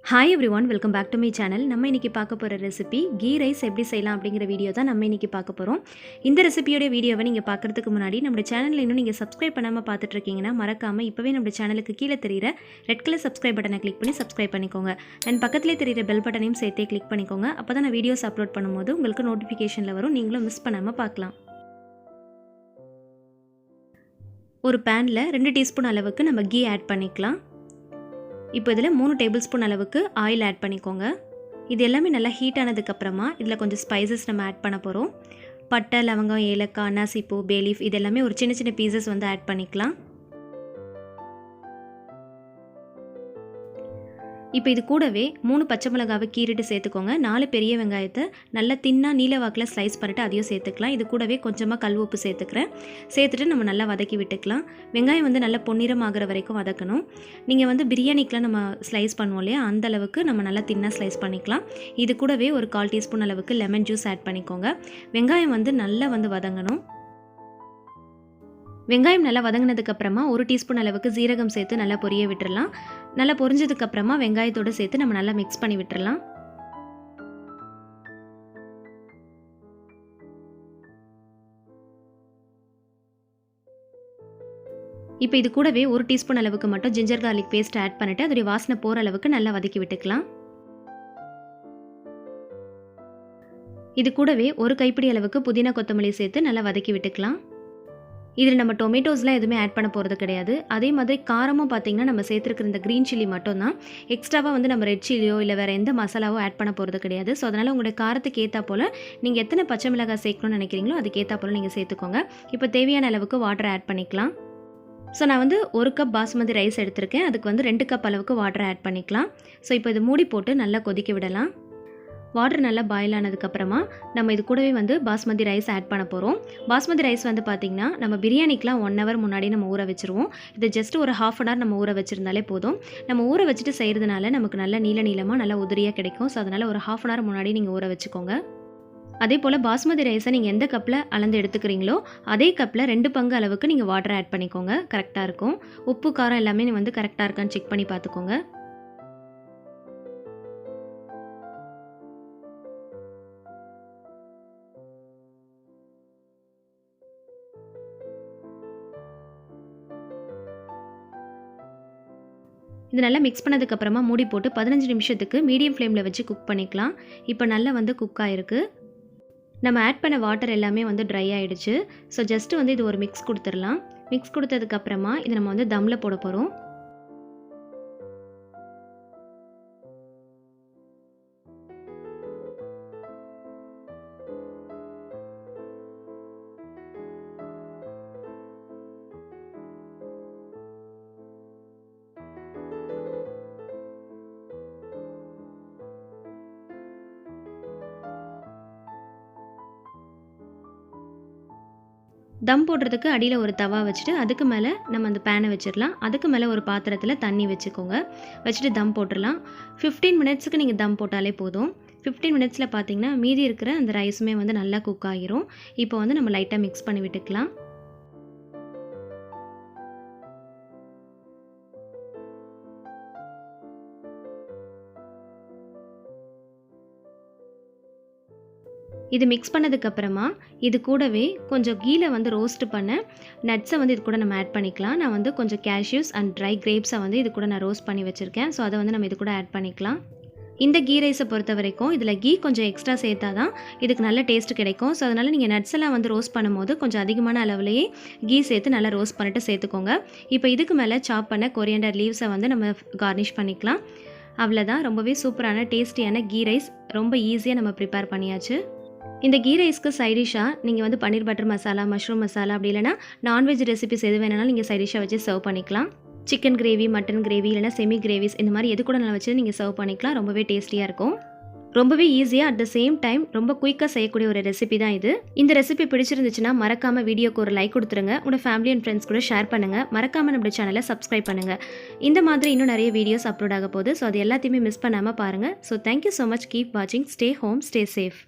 Hi everyone, welcome back to my channel. நம்ம இன்றைக்கி பார்க்க போகிற ரெசிபி கீ ரைஸ் எப்படி செய்யலாம் அப்படிங்கிற வீடியோ தான் நம்ம இன்றைக்கி பார்க்க போகிறோம். இந்த ரெசிபியோட வீடியோவை நீங்கள் பார்க்குறதுக்கு முன்னாடி நம்ம சேனலில் இன்னும் நீங்கள் சப்ஸ்கிரைப் பண்ணாமல் பார்த்துட்ருக்கீங்கன்னா மறக்காமல் இப்போவே நம்ம சேனலுக்கு கீழே தெரிகிற ரெட் கலர் சப்ஸ்கிரைப் பட்டனை கிளிக் பண்ணி சப்ஸ்கிரைப் பண்ணிக்கோங்க. அண்ட் பக்கத்துலேயே தெரிகிற பெல் பட்டனையும் சேர்த்தே கிளிக் பண்ணிக்கோங்க. அப்போ தான் நான் வீடியோஸ் அப்லோட் பண்ணும்போது உங்களுக்கு நோட்டிஃபிகேஷனில் வரும், நீங்களும் மிஸ் பண்ணாமல் பார்க்கலாம். ஒரு பேனில் 2 டீஸ்பூன் அளவுக்கு நம்ம கீ ஆட் பண்ணிக்கலாம். இப்போ இதில் 3 டேபிள் ஸ்பூன் அளவுக்கு ஆயில் ஆட் பண்ணிக்கோங்க. இது எல்லாமே நல்லா ஹீட் ஆனதுக்கப்புறமா இதில் கொஞ்சம் ஸ்பைசஸ் நம்ம ஆட் பண்ண போகிறோம். பட்டை, லவங்கம், ஏலக்காய், அன்னாசிப்பூ, பேலீஃப் இது எல்லாமே ஒரு சின்ன சின்ன பீசஸ் வந்து ஆட் பண்ணிக்கலாம். இப்போ இது கூடவே 3 பச்சை மிளகாவை கீறிட்டு சேர்த்துக்கோங்க. 4 பெரிய வெங்காயத்தை நல்லா தின்னா நீல வாக்கில் ஸ்லைஸ் பண்ணிவிட்டு அதையும் சேர்த்துக்கலாம். இது கூடவே கொஞ்சமாக கல் உப்பு சேர்த்துக்கிறேன். சேர்த்துட்டு நம்ம நல்லா வதக்கி விட்டுக்கலாம். வெங்காயம் வந்து நல்லா பொன்னிறம் ஆகிற வரைக்கும் வதக்கணும். நீங்கள் வந்து பிரியாணிக்கெலாம் நம்ம ஸ்லைஸ் பண்ணுவோம் இல்லையா, அந்த அளவுக்கு நம்ம நல்லா தின்னா ஸ்லைஸ் பண்ணிக்கலாம். இது கூடவே ஒரு 1/4 டீஸ்பூன் அளவுக்கு லெமன் ஜூஸ் ஆட் பண்ணிக்கோங்க. வெங்காயம் வந்து நல்லா வந்து வதங்கணும். வெங்காயம் நல்லா வதங்கினதுக்கப்புறமா 1 டீஸ்பூன் அளவுக்கு சீரகம் சேர்த்து நல்லா பொரிய விட்டுறலாம். நல்லா பொரிஞ்சதுக்கப்புறமா வெங்காயத்தோடு சேர்த்து நம்ம நல்லா மிக்ஸ் பண்ணி விட்டுறலாம். இப்போ இது கூடவே 1 டீஸ்பூன் அளவுக்கு மட்டும் ஜிஞ்சர் கார்லிக் பேஸ்ட் ஆட் பண்ணிவிட்டு அதோடைய வாசனை போகிற அளவுக்கு நல்லா வதக்கி விட்டுக்கலாம். இது கூடவே 1 கைப்பிடி அளவுக்கு புதினா கொத்தமல்லி சேர்த்து நல்லா வதக்கி விட்டுக்கலாம். இதில் நம்ம டொமேட்டோஸ்லாம் எதுவுமே ஆட் பண்ண போகிறது கிடையாது. அதே மாதிரி காரமும் பார்த்திங்கன்னா நம்ம சேர்த்துருக்கிற இந்த க்ரீன் சில்லி மட்டும் தான். எக்ஸ்ட்ராவாக வந்து நம்ம ரெட் சில்லியோ இல்லை வேறு எந்த மசாலாவோ ஆட் பண்ண போகிறது கிடையாது. ஸோ அதனால் உங்களுடைய காரத்துக்கு ஏற்றா போல் நீங்கள் எத்தனை பச்சை மிளகாய் சேர்க்கணும்னு நினைக்கிறீங்களோ அதுக்கு ஏற்றா போல் நீங்கள் சேர்த்துக்கோங்க. இப்போ தேவையான அளவுக்கு வாட்டர் ஆட் பண்ணிக்கலாம். ஸோ நான் வந்து 1 கப் பாஸ்மதி ரைஸ் எடுத்திருக்கேன். அதுக்கு வந்து 2 கப் அளவுக்கு வாட்டர் ஆட் பண்ணிக்கலாம். ஸோ இப்போ இது மூடி போட்டு நல்லா கொதிக்க விடலாம். வாட்டர் நல்லா பாயில் ஆனதுக்கப்புறமா நம்ம இது கூடவே வந்து பாஸ்மதி ரைஸ் ஆட் பண்ண போகிறோம். பாஸ்மதி ரைஸ் வந்து பார்த்திங்கன்னா நம்ம பிரியாணிக்கெலாம் 1 ஹவர் முன்னாடி நம்ம ஊற வச்சுருவோம். இது ஜஸ்ட் ஒரு 1/2 அன் ஹவர் நம்ம ஊற வச்சுருந்தாலே போதும். நம்ம ஊற வச்சுட்டு செய்கிறதுனால நமக்கு நல்ல நீளமாக நல்லா உதிரியாக கிடைக்கும். ஸோ அதனால் ஒரு 1/2 அன் ஹவர் முன்னாடி நீங்கள் ஊற வச்சுக்கோங்க. அதே போல் பாஸ்மதி ரைஸை நீங்கள் எந்த கப்பில் அளந்து எடுத்துக்கிறீங்களோ அதே கப்பில் 2 பங்கு அளவுக்கு நீங்கள் வாட்டர் ஆட் பண்ணிக்கோங்க. கரெக்டாக இருக்கும். உப்பு காரம் எல்லாமே வந்து கரெக்டாக இருக்கான்னு செக் பண்ணி பார்த்துக்கோங்க. இது நல்லா மிக்ஸ் பண்ணதுக்கப்புறமா மூடி போட்டு 15 நிமிஷத்துக்கு மீடியம் ஃப்ளேமில் வச்சு குக் பண்ணிக்கலாம். இப்போ நல்லா வந்து குக் ஆகிருக்கு. நம்ம ஆட் பண்ண வாட்டர் எல்லாமே வந்து ட்ரை ஆகிடுச்சு. ஸோ ஜஸ்ட்டு வந்து இது ஒரு மிக்ஸ் கொடுத்துடலாம். மிக்ஸ் கொடுத்ததுக்கப்புறமா இது நம்ம வந்து தம்மில் போட போகிறோம். தம் போடுறதுக்கு அடியில் ஒரு தவா வச்சுட்டு அதுக்கு மேலே நம்ம அந்த பேனை வச்சிடலாம். அதுக்கு மேலே ஒரு பாத்திரத்தில் தண்ணி வச்சுக்கோங்க. வச்சுட்டு தம் போட்டுடலாம். 15 மினிட்ஸுக்கு நீங்கள் தம் போட்டாலே போதும். 15 மினிட்ஸில் பார்த்தீங்கன்னா மீதி இருக்கிற அந்த ரைஸுமே வந்து நல்லா குக் ஆகிரும். இப்போ வந்து நம்ம லைட்டாக மிக்ஸ் பண்ணி விட்டுக்கலாம். இது மிக்ஸ் பண்ணதுக்கப்புறமா இது கூடவே கொஞ்சம் கீழே வந்து ரோஸ்ட் பண்ண நட்ஸை வந்து இது கூட நம்ம ஆட் பண்ணிக்கலாம். நான் வந்து கொஞ்சம் கேஷ்யூஸ் அண்ட் ட்ரை கிரேப்ஸை வந்து இது கூட நான் ரோஸ்ட் பண்ணி வச்சுருக்கேன். ஸோ அதை வந்து நம்ம இது கூட ஆட் பண்ணிக்கலாம். இந்த கீ ரைஸை பொறுத்த வரைக்கும் இதில் கீ கொஞ்சம் எக்ஸ்ட்ரா சேர்த்தா தான் இதுக்கு நல்ல டேஸ்ட் கிடைக்கும். ஸோ அதனால் நீங்கள் நட்ஸ் எல்லாம் வந்து ரோஸ்ட் பண்ணும்போது கொஞ்சம் அதிகமான அளவுலேயே கீ சேர்த்து நல்லா ரோஸ்ட் பண்ணிட்டு சேர்த்துக்கோங்க. இப்போ இதுக்கு மேலே சாப் பண்ண கொரியாண்டர் லீவ்ஸை வந்து நம்ம கார்னிஷ் பண்ணிக்கலாம். அவ்வளோதான். ரொம்பவே சூப்பரான டேஸ்டியான கீ ரைஸ் ரொம்ப ஈஸியாக நம்ம ப்ரிப்பேர் பண்ணியாச்சு. இந்த கீ ரைஸ்க்கு சைடிஷாக நீங்கள் வந்து பன்னீர் பட்டர் மசாலா, மஷ்ரூம் மசாலா, அப்படி இல்லைனா நான்வெஜ் ரெசிபிஸ் எது வேணாலும் நீங்கள் சைடிஷாக வச்சு சர்வ் பண்ணிக்கலாம். சிக்கன் கிரேவி, மட்டன் கிரேவி, இல்லைனா செமி கிரேவிஸ் இந்த மாதிரி எது கூட நல்லா வச்சு நீங்கள் சர்வ் பண்ணிக்கலாம். ரொம்பவே டேஸ்டியாக இருக்கும். ரொம்பவே ஈஸியாக அட் த சேம் டைம் ரொம்ப குயிக்காக செய்யக்கூடிய ஒரு ரெசிபி தான் இது. இந்த ரெசிபி பிடிச்சிருந்துச்சுன்னா மறக்காமல் வீடியோக்கு ஒரு லைக் கொடுத்துருங்க. உங்களோட ஃபேமிலி அண்ட் ஃப்ரெண்ட்ஸ் கூட ஷேர் பண்ணுங்கள். மறக்காமல் நம்ம சேனலை சப்ஸ்கிரைப் பண்ணுங்கள். இந்த மாதிரி இன்னும் நிறைய வீடியோஸ் அப்லோட் ஆக போகுது. ஸோ அது எல்லாத்தையுமே மிஸ் பண்ணாமல் பாருங்கள். So thank you so much. Keep வாட்சிங். Stay home, stay safe.